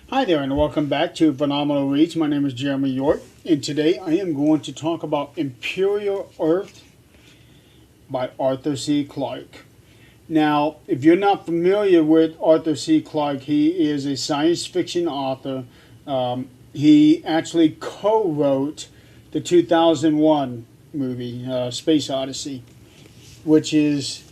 Hi there, and welcome back to Phenomenal Reads. My name is Jeremy York, and today I am going to talk about Imperial Earth by Arthur C. Clarke. Now, if you're not familiar with Arthur C. Clarke, he is a science fiction author. He actually co-wrote the 2001 movie, Space Odyssey, which is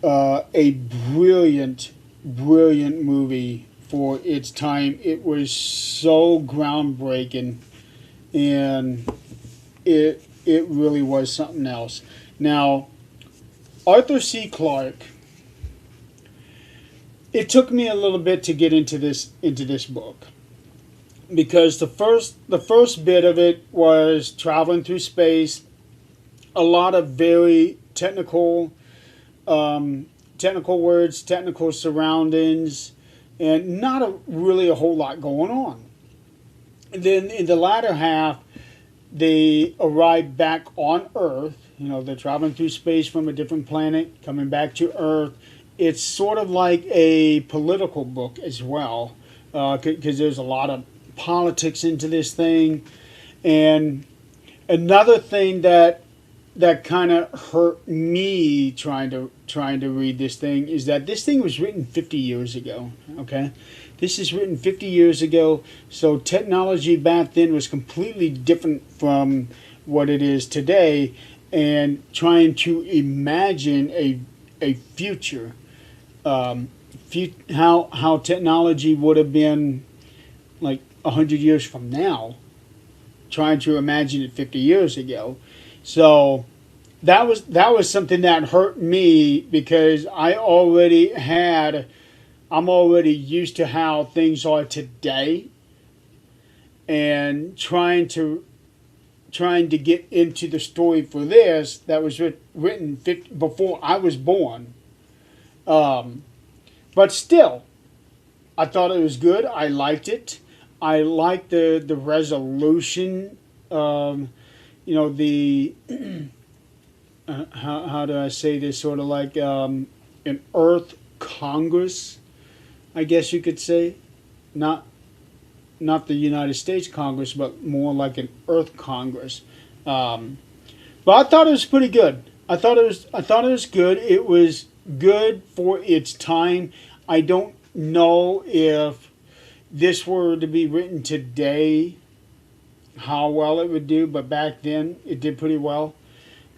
a brilliant movie for its time. It was so groundbreaking, and it really was something else. Now, Arthur C. Clarke. It took me a little bit to get into this book because the first bit of it was traveling through space, a lot of very technical words, technical surroundings, and not really a whole lot going on. And then in the latter half, they arrive back on Earth. You know, they're traveling through space from a different planet, coming back to Earth. It's sort of like a political book as well, because there's a lot of politics into this thing. And another thing that kind of hurt me trying to read this thing is that this thing was written 50 years ago. Okay, this is written 50 years ago, so technology back then was completely different from what it is today, and trying to imagine a future, how technology would have been like 100 years from now, trying to imagine it 50 years ago. So that was something that hurt me because I'm already used to how things are today, and trying to get into the story for this that was written before I was born. But still, I thought it was good. I liked it. I liked the resolution. The how do I say this? Sort of like an Earth Congress, I guess you could say, not not the United States Congress, but more like an Earth Congress. But I thought it was pretty good. I thought it was good. It was good for its time. I don't know if this were to be written today, how well it would do, but back then it did pretty well.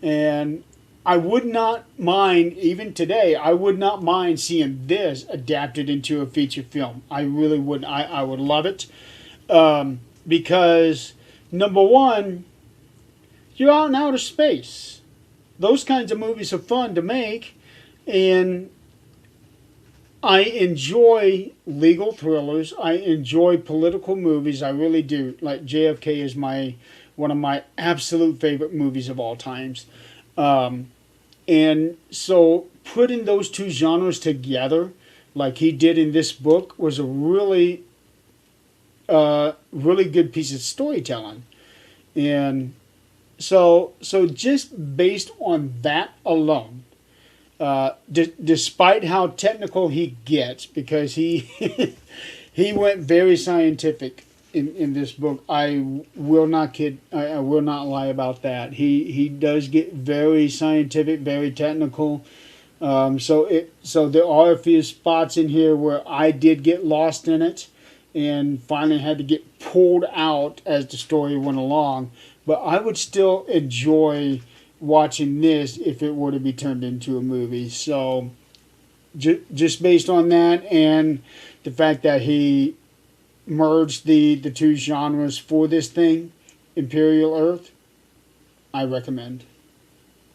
And I would not mind, even today, I would not mind seeing this adapted into a feature film. I really would. I would love it. Because, number one, you're out in outer space. Those kinds of movies are fun to make. And I enjoy legal thrillers. I enjoy political movies. I really do. Like JFK is one of my absolute favorite movies of all times. And so putting those two genres together, like he did in this book, was a really good piece of storytelling. And so just based on that alone, despite how technical he gets, because he he went very scientific in this book. I will not kid. I will not lie about that. He does get very scientific, very technical. So there are a few spots in here where I did get lost in it, and finally had to get pulled out as the story went along. But I would still enjoy watching this if it were to be turned into a movie. So just based on that and the fact that he merged the two genres for this thing, Imperial Earth, I recommend.